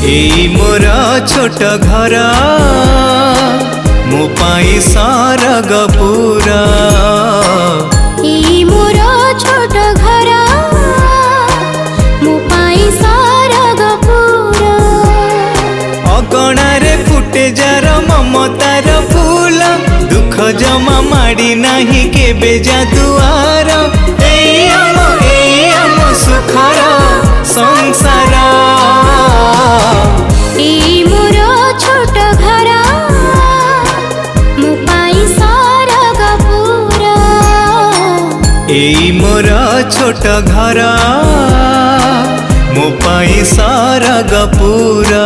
एई मोर छोट घर मो पाई सरग पूरा। एई मोर छोट घर मो पाई सरग पूरा। अगणारे फुटे जार ममतार फूल दुख जमा माड़ी नाही केबे जा दुआर। एई आम सुखर संसार। एई मोर छोट घर मो पाई सरग पूरा। एई मोर छोट घर मो पाई सरग पूरा।